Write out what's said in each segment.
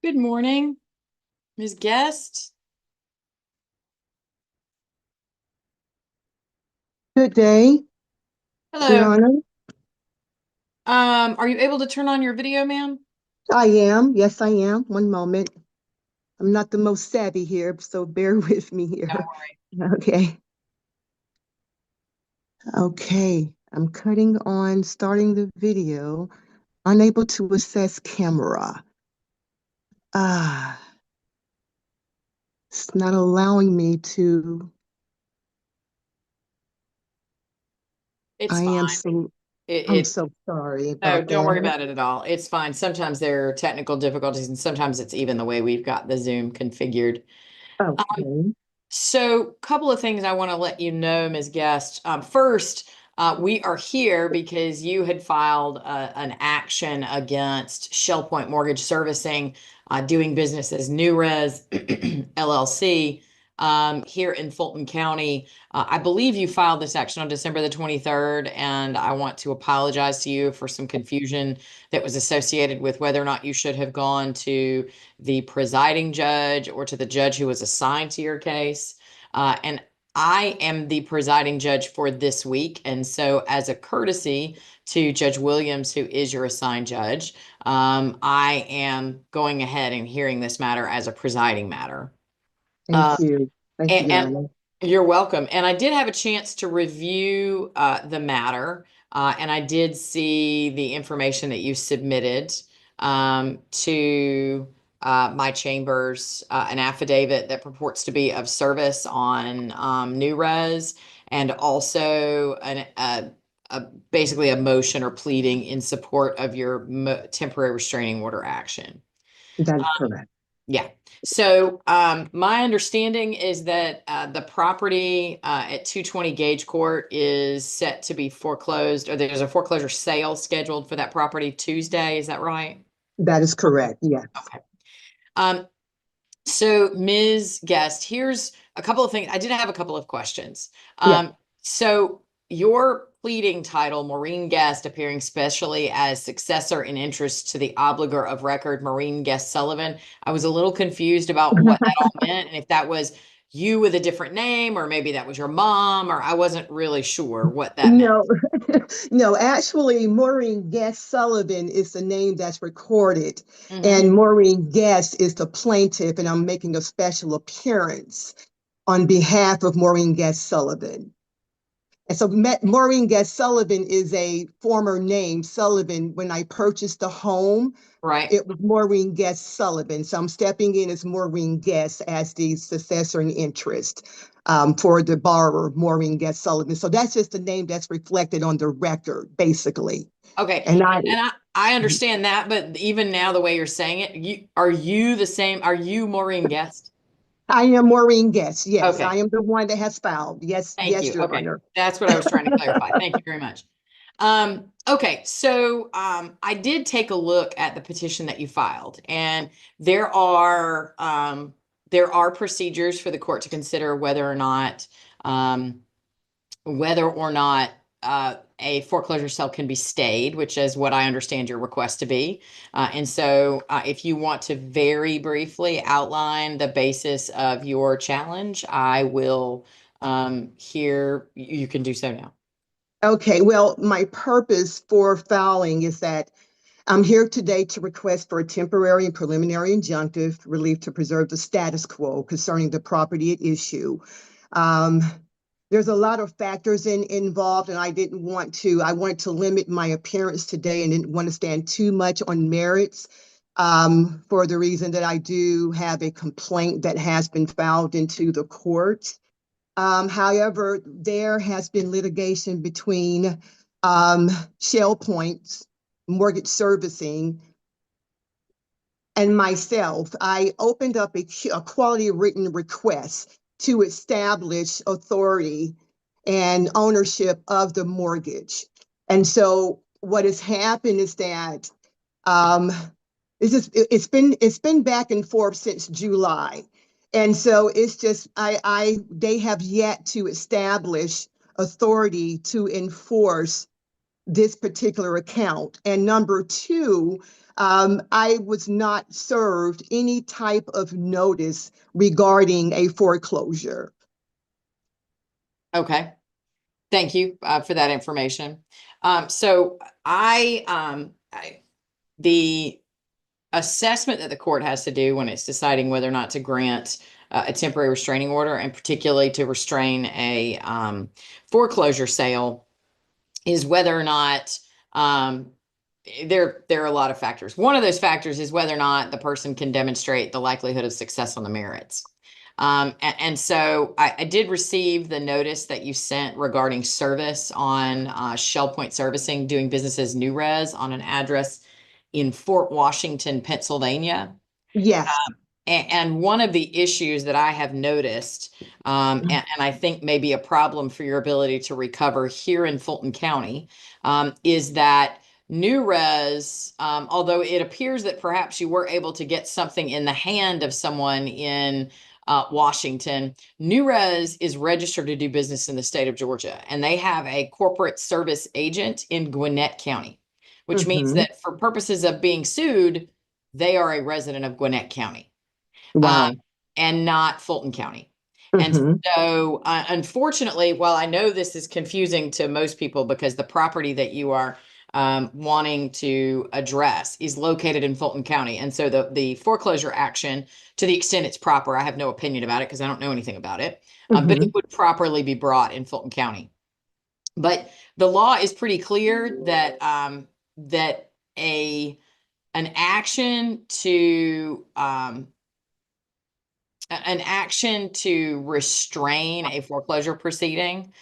Good morning, Ms. Guest. Good day, Your Hello. Honor. Are you able to turn on your video, ma'am? I am. Yes, I am. One moment. I'm not the most savvy here, so bear with me Don't here. worry. Okay. Okay. I'm cutting on starting the video. Unable to access camera. Ah, it's not allowing me to. It's I fine. am so, It, I'm it so sorry no, about don't worry that. about it at all. It's fine. Sometimes there are technical difficulties, and sometimes it's even the way we've got the Zoom configured. Um, Okay. So, couple of things I want to let you know, Ms. Guest. First, we are here because you had filed an action against Shell Point Mortgage Servicing, doing business as NewRez LLC, here in Fulton County. I believe you filed this action on December the 23rd, and I want to apologize to you for some confusion that was associated with whether or not you should have gone to the presiding judge or to the judge who was assigned to your case. And I am the presiding judge for this week. And so, as a courtesy to Judge Williams, who is your assigned judge, I am going ahead and hearing this matter as a presiding matter. Uh, Thank you. Thank you, Your and Honor. you're welcome. And I did have a chance to review the matter, and I did see the information that you submitted to my chambers, an affidavit that purports to be of service on New Res, and also a basically a motion or pleading in support of your temporary restraining order action. That is correct. Yeah. So my understanding is that the property at 220 Gage Court is set to be foreclosed, or there's a foreclosure sale scheduled for that property Tuesday. Is that right? That is correct. Yes. Okay. Um, so Ms. Guest, here's a couple of things. I did have a couple of questions. Yes. So your pleading title, Maureen Guest, appearing specially as successor in interest to the obligor of record, Maureen Guest Sullivan. I was a little confused about what that all meant, and if that was you with a different name, or maybe that was your mom, or I wasn't really sure what that meant. No, no, actually, Maureen Guest Sullivan is the name that's recorded, Hmm. and Maureen Guest is the plaintiff, and I'm making a special appearance on behalf of Maureen Guest Sullivan. And so Maureen Guest Sullivan is a former name. Sullivan, when I purchased the home, Right. it was Maureen Guest Sullivan. So I'm stepping in as Maureen Guest as the successor in interest for the borrower, Maureen Guest Sullivan. So that's just the name that's reflected on the record, basically. Okay. And I, And I understand that, but even now, the way you're saying it, you the same? Are you Maureen Guest? I am Maureen Guest. Yes, I Okay. am the one that has filed. Yes, Thank yes, you. Your Okay. Honor. That's what I was trying to clarify. Thank you very much. Okay, so I did take a look at the petition that you filed, and there are procedures for the court to consider um, whether or not a foreclosure sale can be stayed, which is what I understand your request to be. And so, if you want to very briefly outline the basis of your challenge, I will hear. You can do so now. Okay, well, my purpose for filing is that I'm here today to request for a temporary and preliminary injunctive relief to preserve the status quo concerning the property at issue. Um, there's a lot of factors involved, and I wanted to limit my appearance today and didn't want to stand too much on merits for the reason that I do have a complaint that has been filed into the court. However, there has been litigation between um, Shell Point's mortgage servicing and myself. I opened up a quality written request to establish authority and ownership of the mortgage. And so what has happened is that um, it's been back and forth since July. And so it's just they have yet to establish authority to enforce this particular account. And number two, I was not served any type of notice regarding a foreclosure. Okay. Thank you for that information. So the assessment that the court has to do when it's deciding whether or not to grant a temporary restraining order, and particularly to restrain a foreclosure sale, is whether or not there are a lot of factors. One of those factors is whether or not the person can demonstrate the likelihood of success on the merits. And so I did receive the notice that you sent regarding service on Shell Point Servicing doing business as New Res on an address in Fort Washington, Pennsylvania. Yes. And one of the issues that I have noticed, and I think may be a problem for your ability to recover here in Fulton County, is that New Res, although it appears that perhaps you were able to get something in the hand of someone in Washington, New Res is registered to do business in the state of Georgia, and they have a corporate service agent in Gwinnett County, which means Hmm. that for purposes of being sued, they are a resident of Gwinnett County, um, Wow. and not Fulton County. And Hmm. so, unfortunately, while I know this is confusing to most people because the property that you are wanting to address is located in Fulton County. And so the foreclosure action, to the extent it's proper, I have no opinion about it because I don't know anything about it, but it Hmm. would properly be brought in Fulton County. But the law is pretty clear that that a an action to an action to restrain a foreclosure proceeding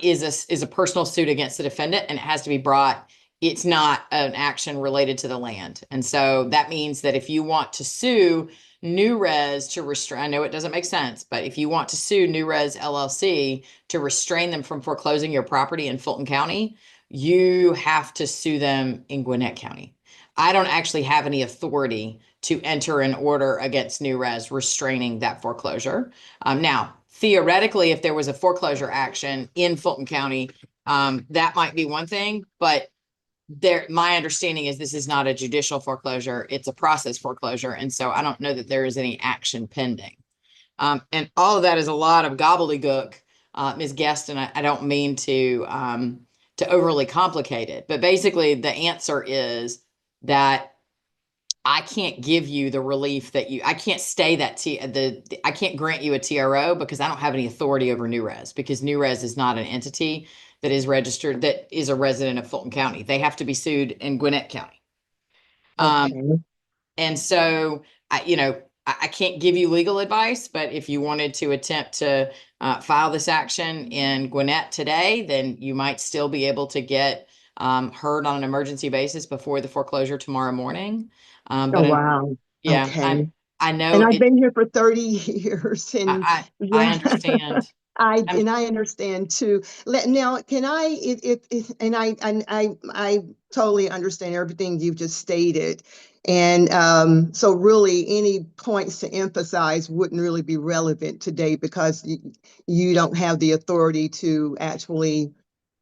is a personal suit against the defendant, and it has to be brought. It's not an action related to the land, and so that means that if you want to sue New Res to restrain, I know it doesn't make sense, but if you want to sue New Res LLC to restrain them from foreclosing your property in Fulton County, you have to sue them in Gwinnett County. I don't actually have any authority to enter an order against New Res restraining that foreclosure. Now, theoretically, if there was a foreclosure action in Fulton County, that might be one thing, but my understanding is this is not a judicial foreclosure, it's a process foreclosure. And so I don't know that there is any action pending. And all of that is a lot of gobbledygook, Ms. Guest, and I don't mean to overly complicate it, but basically the answer is that I can't give you the relief that I can't stay I can't grant you a TRO because I don't have any authority over New Res, because New Res is not an entity that is registered, that is a resident of Fulton County. They have to be sued in Gwinnett County. Um, Okay. and so I can't give you legal advice, but if you wanted to attempt to file this action in Gwinnett today, then you might still be able to get heard on an emergency basis before the foreclosure tomorrow morning. Oh, But wow. yeah, Okay. I know And I've it. been here for 30 years, and I yeah, understand. I'm I understand too. Now, can I, and I totally understand everything you've just stated. And so really any points to emphasize wouldn't really be relevant today because you don't have the authority to actually,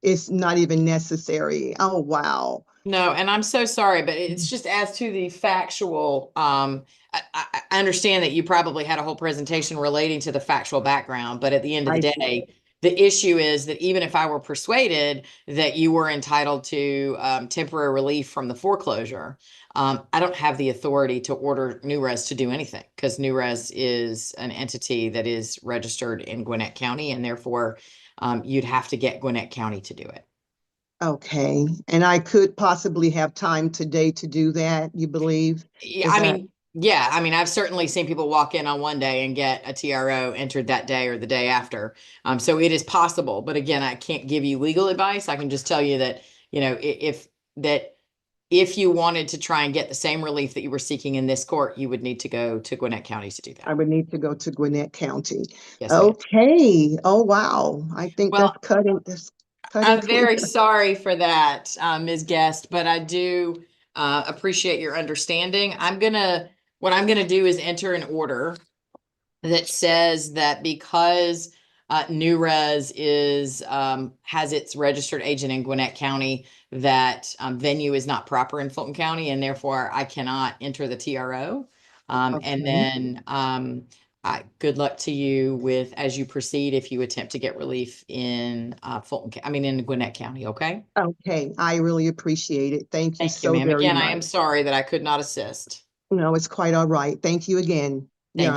it's not even necessary. Oh, wow. No, and I'm so sorry, but it's just as to the factual. I understand that you probably had a whole presentation relating to the factual background, but at the end of the I day, did. the issue is that even if I were persuaded that you were entitled to temporary relief from the foreclosure, I don't have the authority to order New Res to do anything because New Res is an entity that is registered in Gwinnett County, and therefore you'd have to get Gwinnett County to do it. Okay. And I could possibly have time today to do that, you believe? Yeah, Is that yeah, I've certainly seen people walk in on one day and get a TRO entered that day or the day after. So it is possible, but again, I can't give you legal advice. I can just tell you that, if you wanted to try and get the same relief that you were seeking in this court, you would need to go to Gwinnett County to do I that. would need to go to Gwinnett County? Yes, ma'am. Okay. Oh, wow. I think Well, that's cutting I'm clear. very sorry for that, Ms. Guest, but I do appreciate your understanding. What I'm gonna do is enter an order that says that because New Res is has its registered agent in Gwinnett County. That venue is not proper in Fulton County, and therefore I cannot enter the TRO. And Okay. then good luck to you with as you proceed if you attempt to get relief in in Gwinnett County. Okay. Okay. I really appreciate it. Thank you Thank you, so ma'am. very Again, I am much. sorry that I could not assist. No, it's quite all right. Thank you again. Thank Yeah.